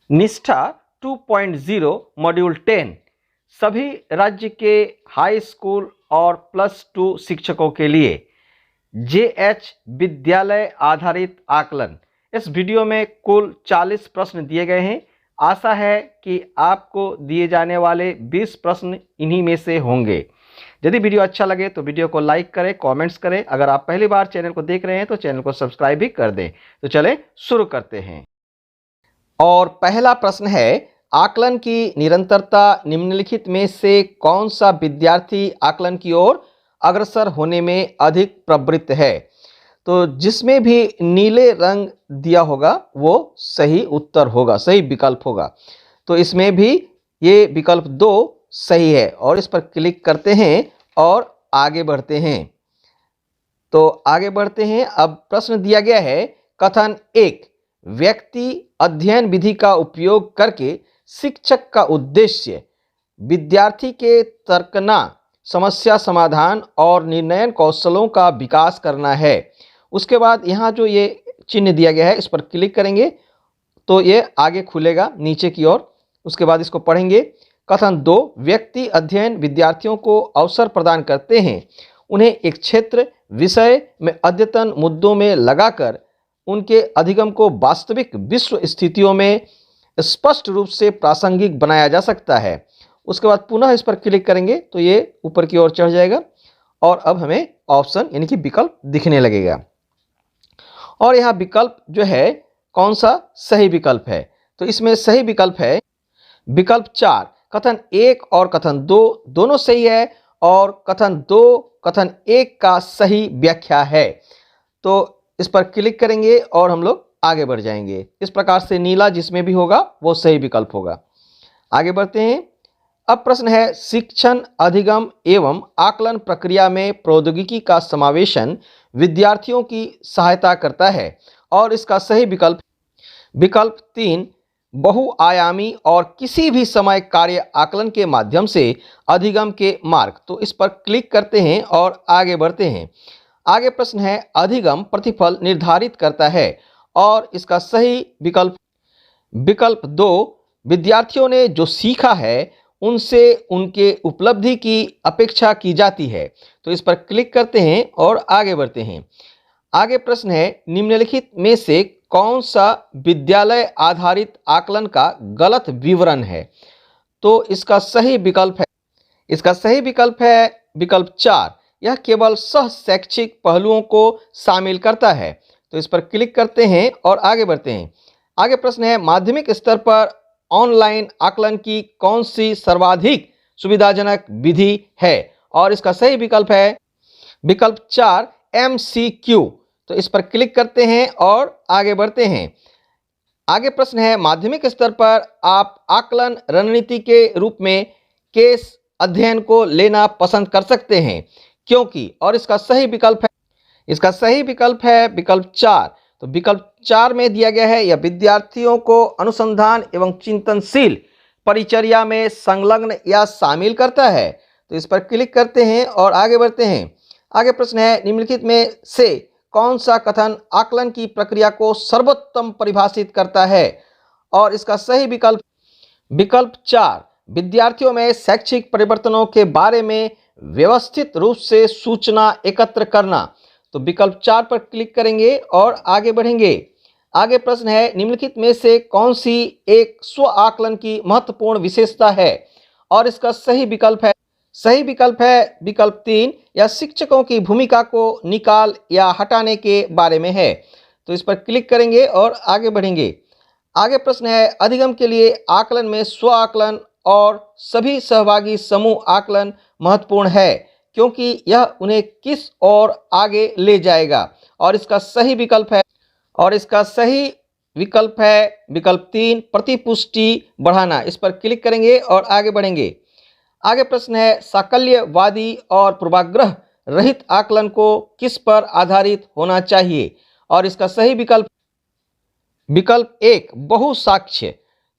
निष्ठा 2.0 मॉड्यूल 10 सभी राज्य के हाई स्कूल और +2 शिक्षकों के लिए JH विद्यालय आधारित आकलन। इस वीडियो में कुल 40 प्रश्न दिए गए हैं। आशा है कि आपको दिए जाने वाले 20 प्रश्न इन्हीं में से होंगे। यदि वीडियो अच्छा लगे तो वीडियो को लाइक करें, कमेंट्स करें। अगर आप पहली बार चैनल को देख रहे हैं तो चैनल को सब्सक्राइब भी कर दें। तो चलें शुरू करते हैं। और पहला प्रश्न है, आकलन की निरंतरता निम्नलिखित में से कौन सा विद्यार्थी आकलन की ओर अग्रसर होने में अधिक प्रवृत्त है? तो जिसमें भी नीले रंग दिया होगा वो सही उत्तर होगा, सही विकल्प होगा। तो इसमें भी ये विकल्प 2 सही है और इस पर क्लिक करते हैं और आगे बढ़ते हैं। तो आगे बढ़ते हैं। अब प्रश्न दिया गया है, कथन 1, व्यक्ति अध्ययन विधि का उपयोग करके शिक्षक का उद्देश्य विद्यार्थी के तर्कना, समस्या समाधान और निर्णय कौशलों का विकास करना है। उसके बाद यहाँ जो ये चिन्ह दिया गया है इस पर क्लिक करेंगे तो ये आगे खुलेगा नीचे की ओर। उसके बाद इसको पढ़ेंगे। कथन 2, व्यक्ति अध्ययन विद्यार्थियों को अवसर प्रदान करते हैं उन्हें एक क्षेत्र विषय में अद्यतन मुद्दों में लगाकर उनके अधिगम को वास्तविक विश्व स्थितियों में स्पष्ट रूप से प्रासंगिक बनाया जा सकता है। उसके बाद पुनः इस पर क्लिक करेंगे तो ये ऊपर की ओर चढ़ जाएगा और अब हमें ऑप्शन यानी कि विकल्प दिखने लगेगा। और यहाँ विकल्प जो है कौन सा सही विकल्प है? तो इसमें सही विकल्प है विकल्प 4। कथन 1 और कथन 2 दोनों सही है और कथन 2 कथन 1 का सही व्याख्या है। तो इस पर क्लिक करेंगे और हम लोग आगे बढ़ जाएंगे। इस प्रकार से नीला जिसमें भी होगा वो सही विकल्प होगा। आगे बढ़ते हैं। अब प्रश्न है, शिक्षण अधिगम एवं आकलन प्रक्रिया में प्रौद्योगिकी का समावेशन विद्यार्थियों की सहायता करता है और इसका सही विकल्प विकल्प 3, बहुआयामी और किसी भी समय कार्य आकलन के माध्यम से अधिगम के मार्ग। तो इस पर क्लिक करते हैं और आगे बढ़ते हैं। आगे प्रश्न है, अधिगम प्रतिफल निर्धारित करता है और इसका सही विकल्प विकल्प 2, विद्यार्थियों ने जो सीखा है उनसे उनके उपलब्धि की अपेक्षा की जाती है। तो इस पर क्लिक करते हैं और आगे बढ़ते हैं। आगे प्रश्न है, निम्नलिखित में से कौन सा विद्यालय आधारित आकलन का गलत विवरण है? तो इसका सही विकल्प है विकल्प 4, यह केवल सह शैक्षिक पहलुओं को शामिल करता है। तो इस पर क्लिक करते हैं और आगे बढ़ते हैं। आगे प्रश्न है, माध्यमिक स्तर पर ऑनलाइन आकलन की कौन सी सर्वाधिक सुविधाजनक विधि है? और इसका सही विकल्प है विकल्प 4, MCQ। तो इस पर क्लिक करते हैं और आगे बढ़ते हैं। आगे प्रश्न है, माध्यमिक स्तर पर आप आकलन रणनीति के रूप में केस अध्ययन को लेना पसंद कर सकते हैं क्योंकि? और इसका सही विकल्प है विकल्प 4। तो विकल्प 4 में दिया गया है, यह विद्यार्थियों को अनुसंधान एवं चिंतनशील परिचर्या में संलग्न या शामिल करता है। तो इस पर क्लिक करते हैं और आगे बढ़ते हैं। आगे प्रश्न है, निम्नलिखित में से कौन सा कथन आकलन की प्रक्रिया को सर्वोत्तम परिभाषित करता है? और इसका सही विकल्प 4, विद्यार्थियों में शैक्षिक परिवर्तनों के बारे में व्यवस्थित रूप से सूचना एकत्र करना। तो विकल्प 4 पर क्लिक करेंगे और आगे बढ़ेंगे। आगे प्रश्न है, निम्नलिखित में से कौन सी एक स्व आकलन की महत्वपूर्ण विशेषता है? और इसका सही विकल्प है विकल्प 3, या शिक्षकों की भूमिका को निकाल या हटाने के बारे में है। तो इस पर क्लिक करेंगे और आगे बढ़ेंगे। आगे प्रश्न है, अधिगम के लिए आकलन में स्व आकलन और सभी सहभागी समूह आकलन महत्वपूर्ण है क्योंकि यह उन्हें किस ओर आगे ले जाएगा? और इसका सही विकल्प है विकल्प 3, प्रतिपुष्टि बढ़ाना। इस पर क्लिक करेंगे और आगे बढ़ेंगे। आगे प्रश्न है, साकल्यवादी और पूर्वाग्रह रहित आकलन को किस पर आधारित होना चाहिए? और इसका सही विकल्प 1, बहुसाक्ष्य।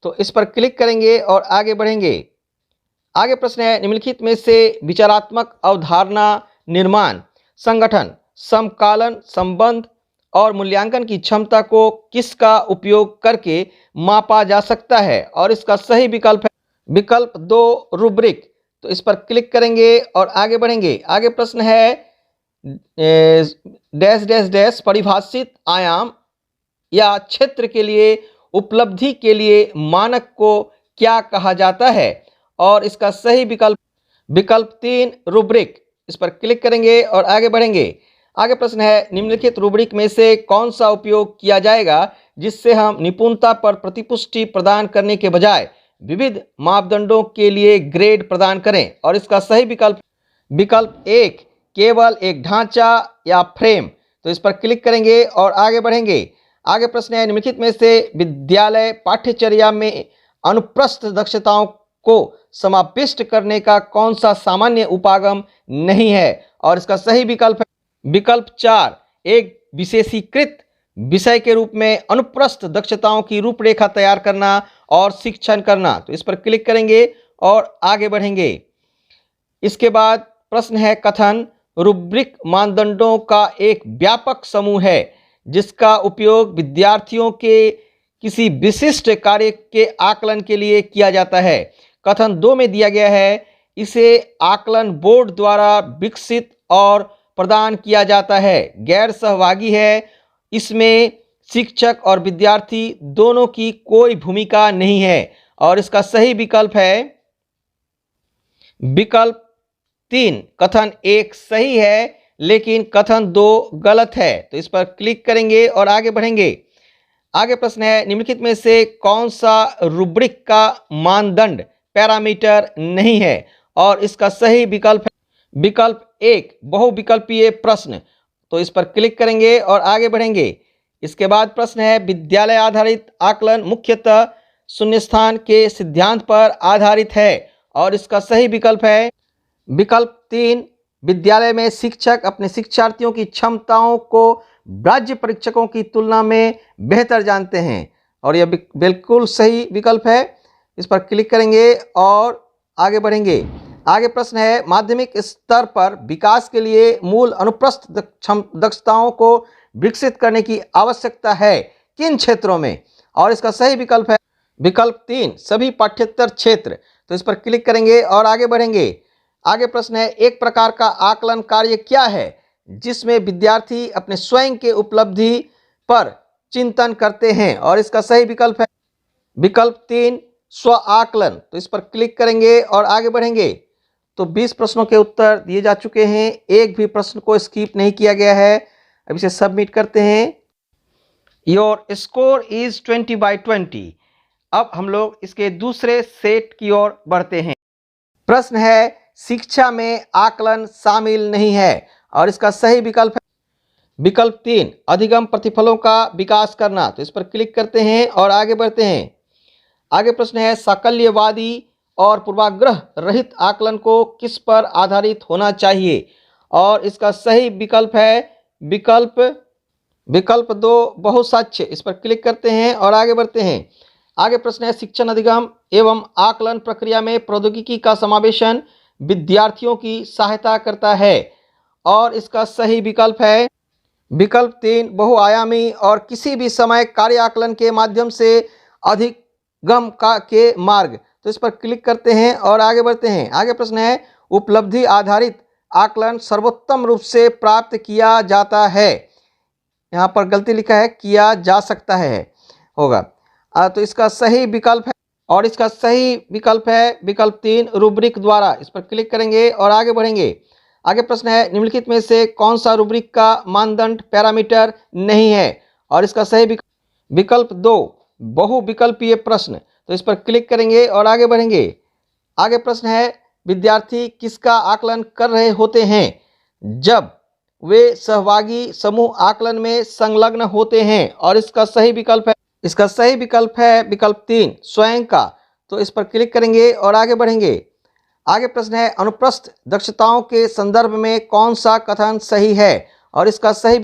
तो इस पर क्लिक करेंगे और आगे बढ़ेंगे। आगे प्रश्न है, निम्नलिखित में से विचारात्मक अवधारणा निर्माण, संगठन, समकालन, संबंध और मूल्यांकन की क्षमता को किसका उपयोग करके मापा जा सकता है? और इसका सही विकल्प है विकल्प 2 रूब्रिक। तो इस पर क्लिक करेंगे और आगे बढ़ेंगे। आगे प्रश्न है डैश डैश डैश परिभाषित आयाम या क्षेत्र के लिए उपलब्धि के लिए मानक को क्या कहा जाता है? और इसका सही विकल्प विकल्प 3 रूब्रिक। इस पर क्लिक करेंगे और आगे बढ़ेंगे। आगे प्रश्न है निम्नलिखित रूब्रिक में से कौन सा उपयोग किया जाएगा जिससे हम निपुणता पर प्रतिपुष्टि प्रदान करने के बजाय विविध मापदंडों के लिए ग्रेड प्रदान करें? और इसका सही विकल्प विकल्प 1 केवल एक ढांचा या फ्रेम। तो इस पर क्लिक करेंगे और आगे बढ़ेंगे। आगे प्रश्न है निम्नलिखित में से विद्यालय पाठ्यचर्या में अनुप्रस्थ दक्षताओं को समाविष्ट करने का कौन सा सामान्य उपागम नहीं है? और इसका सही विकल्प है विकल्प 4 एक विशेषीकृत विषय के रूप में अनुप्रस्थ दक्षताओं की रूपरेखा तैयार करना और शिक्षण करना। तो इस पर क्लिक करेंगे और आगे बढ़ेंगे। इसके बाद प्रश्न है कथन रूब्रिक मानदंडों का एक व्यापक समूह है जिसका उपयोग विद्यार्थियों के किसी विशिष्ट कार्य के आकलन के लिए किया जाता है। कथन 2 में दिया गया है इसे आकलन बोर्ड द्वारा विकसित और प्रदान किया जाता है, गैर सहभागी है, इसमें शिक्षक और विद्यार्थी दोनों की कोई भूमिका नहीं है। और इसका सही विकल्प है विकल्प 3 कथन 1 सही है लेकिन कथन 2 गलत है। तो इस पर क्लिक करेंगे और आगे बढ़ेंगे। आगे प्रश्न है निम्नलिखित में से कौन सा रूब्रिक का मानदंड पैरामीटर नहीं है? और इसका सही विकल्प है विकल्प 1 बहुविकल्पीय प्रश्न। तो इस पर क्लिक करेंगे और आगे बढ़ेंगे। इसके बाद प्रश्न है विद्यालय आधारित आकलन मुख्यतः शून्यस्थान के सिद्धांत पर आधारित है। और इसका सही विकल्प है विकल्प 3 विद्यालय में शिक्षक अपने शिक्षार्थियों की क्षमताओं को राज्य परीक्षकों की तुलना में बेहतर जानते हैं। और यह बिल्कुल सही विकल्प है। इस पर क्लिक करेंगे और आगे बढ़ेंगे। आगे प्रश्न है माध्यमिक स्तर पर विकास के लिए मूल अनुप्रस्थ दक्षताओं को विकसित करने की आवश्यकता है किन क्षेत्रों में? और इसका सही विकल्प है विकल्प 3 सभी पाठ्येतर क्षेत्र। तो इस पर क्लिक करेंगे और आगे बढ़ेंगे। आगे प्रश्न है एक प्रकार का आकलन कार्य क्या है जिसमें विद्यार्थी अपने स्वयं के उपलब्धि पर चिंतन करते हैं? और इसका सही विकल्प है विकल्प 3 स्व आकलन। तो इस पर क्लिक करेंगे और आगे बढ़ेंगे। तो 20 प्रश्नों के उत्तर दिए जा चुके हैं, एक भी प्रश्न को स्किप नहीं किया गया है। अब इसे सबमिट करते हैं। Your score is 20/20। अब हम लोग इसके दूसरे सेट की ओर बढ़ते हैं। प्रश्न है शिक्षा में आकलन शामिल नहीं है। और इसका सही विकल्प है विकल्प 3 अधिगम प्रतिफलों का विकास करना। तो इस पर क्लिक करते हैं और आगे बढ़ते हैं। आगे प्रश्न है साकल्यवादी और पूर्वाग्रह रहित आकलन को किस पर आधारित होना चाहिए? और इसका सही विकल्प है विकल्प 2 बहुसाक्ष्य। इस पर क्लिक करते हैं और आगे बढ़ते हैं। आगे प्रश्न है शिक्षण अधिगम एवं आकलन प्रक्रिया में प्रौद्योगिकी का समावेशन विद्यार्थियों की सहायता करता है। और इसका सही विकल्प है विकल्प 3 बहुआयामी और किसी भी समय कार्य आकलन के माध्यम से अधिगम के मार्ग। तो इस पर क्लिक करते हैं और आगे बढ़ते हैं। आगे प्रश्न है उपलब्धि आधारित आकलन सर्वोत्तम रूप से प्राप्त किया जाता है। यहाँ पर गलती लिखा है किया जा सकता है होगा। तो इसका सही विकल्प है और इसका सही विकल्प है विकल्प 3 रूब्रिक द्वारा। इस पर क्लिक करेंगे और आगे बढ़ेंगे। आगे प्रश्न है निम्नलिखित में से कौन सा रूब्रिक का मानदंड पैरामीटर नहीं है? और इसका सही विकल्प 2 बहुविकल्पीय प्रश्न। तो इस पर क्लिक करेंगे और आगे बढ़ेंगे। आगे प्रश्न है विद्यार्थी किसका आकलन कर रहे होते हैं जब वे सहभागी समूह आकलन में संलग्न होते हैं? और इसका सही विकल्प है विकल्प 3 स्वयं का। तो इस पर क्लिक करेंगे और आगे बढ़ेंगे। आगे प्रश्न है अनुप्रस्थ दक्षताओं के संदर्भ में कौन सा कथन सही है? और इसका सही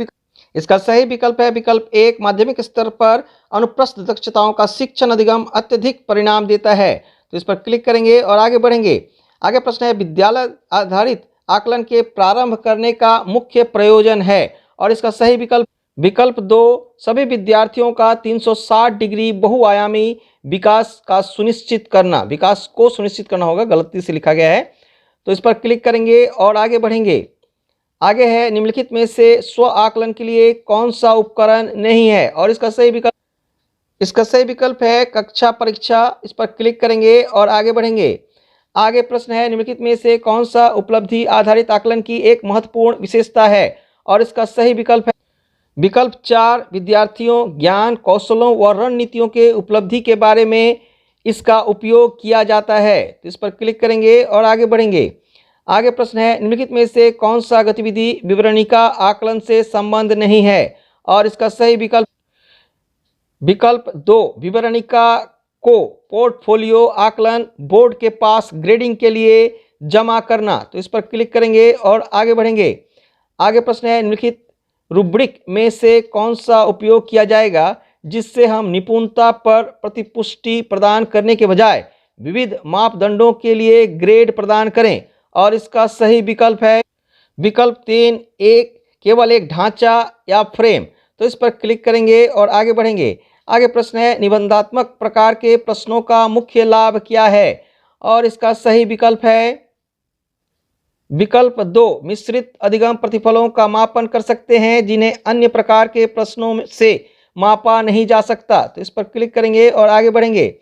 विकल्प है विकल्प 1 माध्यमिक स्तर पर अनुप्रस्थ दक्षताओं का शिक्षण अधिगम अत्यधिक परिणाम देता है। तो इस पर क्लिक करेंगे और आगे बढ़ेंगे। आगे प्रश्न है विद्यालय आधारित आकलन के प्रारंभ करने का मुख्य प्रयोजन है। और इसका सही विकल्प 2, सभी विद्यार्थियों का 360 डिग्री बहुआयामी विकास को सुनिश्चित करना होगा, गलती से लिखा गया है। तो इस पर क्लिक करेंगे और आगे बढ़ेंगे। आगे है निम्नलिखित में से स्व आकलन के लिए कौन सा उपकरण नहीं है, और इसका सही विकल्प है कक्षा परीक्षा। इस पर क्लिक करेंगे और आगे बढ़ेंगे। आगे प्रश्न है निम्नलिखित में से कौन सा उपलब्धि आधारित आकलन की एक महत्वपूर्ण विशेषता है, और इसका सही विकल्प है विकल्प 4, विद्यार्थियों ज्ञान कौशलों व रणनीतियों के उपलब्धि के बारे में इसका उपयोग किया जाता है। तो इस पर क्लिक करेंगे और आगे बढ़ेंगे। आगे प्रश्न है निम्नलिखित में से कौन सा गतिविधि विवरणिका आकलन से संबंध नहीं है, और इसका सही विकल्प 2, विवरणिका को पोर्टफोलियो आकलन बोर्ड के पास ग्रेडिंग के लिए जमा करना। तो इस पर क्लिक करेंगे और आगे बढ़ेंगे। आगे प्रश्न है निम्नलिखित रूब्रिक में से कौन सा उपयोग किया जाएगा जिससे हम निपुणता पर प्रतिपुष्टि प्रदान करने के बजाय विविध मापदंडों के लिए ग्रेड प्रदान करें, और इसका सही विकल्प है विकल्प 3, केवल एक ढांचा या फ्रेम। तो इस पर क्लिक करेंगे और आगे बढ़ेंगे। आगे प्रश्न है निबंधात्मक प्रकार के प्रश्नों का मुख्य लाभ क्या है, और इसका सही विकल्प है विकल्प 2, मिश्रित अधिगम प्रतिफलों का मापन कर सकते हैं जिन्हें अन्य प्रकार के प्रश्नों से मापा नहीं जा सकता। तो इस पर क्लिक करेंगे और आगे बढ़ेंगे।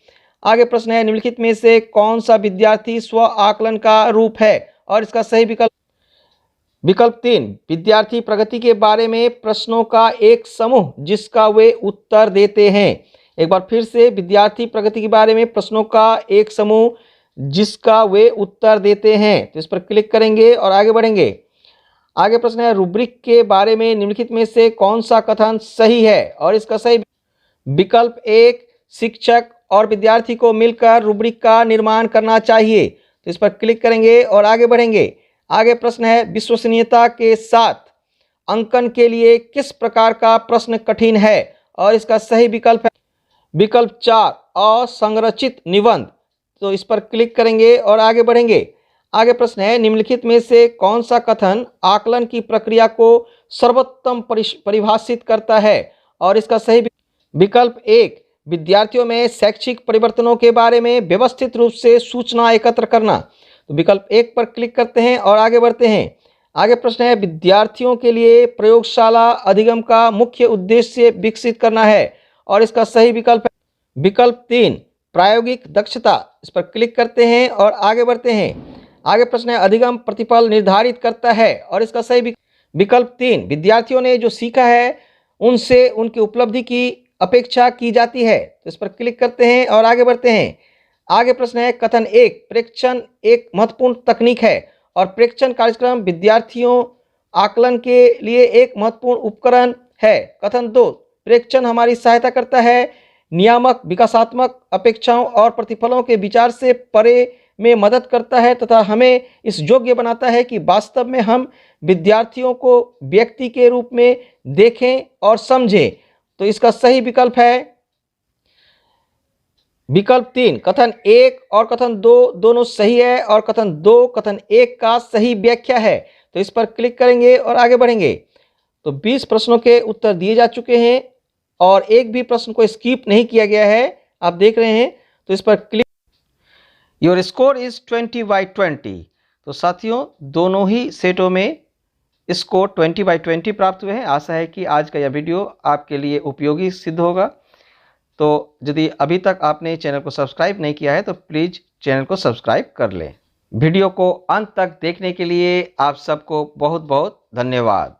आगे प्रश्न है निम्नलिखित में से कौन सा विद्यार्थी स्व आकलन का रूप है, और इसका सही विकल्प 3, विद्यार्थी प्रगति के बारे में प्रश्नों का एक समूह जिसका वे उत्तर देते हैं। एक बार फिर से, विद्यार्थी प्रगति के बारे में प्रश्नों का एक समूह जिसका वे उत्तर देते हैं। तो इस पर क्लिक करेंगे और आगे बढ़ेंगे। आगे प्रश्न है रूब्रिक के बारे में निम्नलिखित में से कौन सा कथन सही है, और इसका सही विकल्प 1, शिक्षक और विद्यार्थी को मिलकर रूब्रिक का निर्माण करना चाहिए। तो इस पर क्लिक करेंगे और आगे बढ़ेंगे। आगे प्रश्न है विश्वसनीयता के साथ अंकन के लिए किस प्रकार का प्रश्न कठिन है, और इसका सही विकल्प है विकल्प 4, असंरचित निबंध। तो इस पर क्लिक करेंगे और आगे बढ़ेंगे। आगे प्रश्न है निम्नलिखित में से कौन सा कथन आकलन की प्रक्रिया को सर्वोत्तम परिभाषित करता है, और इसका सही विकल्प 1, विद्यार्थियों में शैक्षिक परिवर्तनों के बारे में व्यवस्थित रूप से सूचना एकत्र करना। तो विकल्प 1 पर क्लिक करते हैं और आगे बढ़ते हैं। आगे प्रश्न है विद्यार्थियों के लिए प्रयोगशाला अधिगम का मुख्य उद्देश्य विकसित करना है, और इसका सही विकल्प है विकल्प 3, प्रायोगिक दक्षता। इस पर क्लिक करते हैं और आगे बढ़ते हैं। आगे प्रश्न है अधिगम प्रतिफल निर्धारित करता है, और इसका सही विकल्प 3, विद्यार्थियों ने जो सीखा है उनसे उनकी उपलब्धि की अपेक्षा की जाती है। तो इस पर क्लिक करते हैं और आगे बढ़ते हैं। आगे प्रश्न है कथन 1, प्रेक्षण एक महत्वपूर्ण तकनीक है, और प्रेक्षण कार्यक्रम विद्यार्थियों आकलन के लिए एक महत्वपूर्ण उपकरण है। कथन 2, प्रेक्षण हमारी सहायता करता है नियामक विकासात्मक अपेक्षाओं और प्रतिफलों के विचार से परे में मदद करता है तथा हमें इस योग्य बनाता है कि वास्तव में हम विद्यार्थियों को व्यक्ति के रूप में देखें और समझें। तो इसका सही विकल्प है विकल्प 3, कथन 1 और कथन 2 दोनों सही है, और कथन 2 कथन 1 का सही व्याख्या है। तो इस पर क्लिक करेंगे और आगे बढ़ेंगे। तो 20 प्रश्नों के उत्तर दिए जा चुके हैं और एक भी प्रश्न को स्किप नहीं किया गया है, आप देख रहे हैं। तो इस पर क्लिक, योर स्कोर इज 20/20। तो साथियों दोनों ही सेटों में स्कोर 20/20 प्राप्त हुए हैं। आशा है कि आज का यह वीडियो आपके लिए उपयोगी सिद्ध होगा। तो यदि अभी तक आपने चैनल को सब्सक्राइब नहीं किया है तो प्लीज़ चैनल को सब्सक्राइब कर लें। वीडियो को अंत तक देखने के लिए आप सबको बहुत बहुत धन्यवाद।